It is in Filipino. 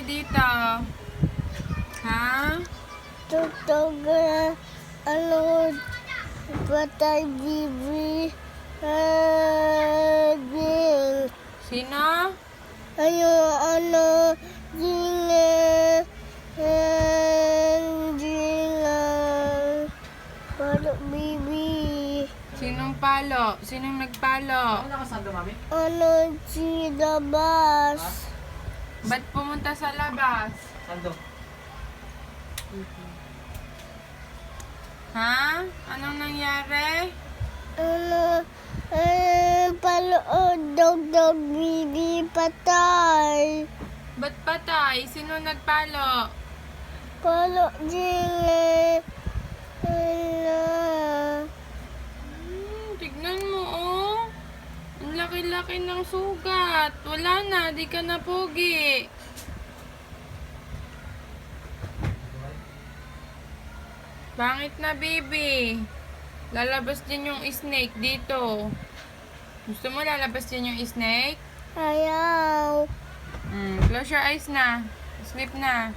dito? Ha? Tutog ano, patay bibi, ding. Sino? Ano, ding, palo bibi. Sinong palo? Sinong nagpalo? Ano, si labas. Ba't pumunta sa labas? Sando. Ha? Anong nangyari? Ano, palo, dog, bibi, patay. Ba't patay? Sino nagpalo? Palo, ding, Tignan mo, oh. Ang laki-laki ng sugat. Wala na, di ka na pogi. Pangit na, baby. Lalabas din yung snake dito. Gusto mo lalabas din yung snake? ayaw. Close your eyes na. Sleep na.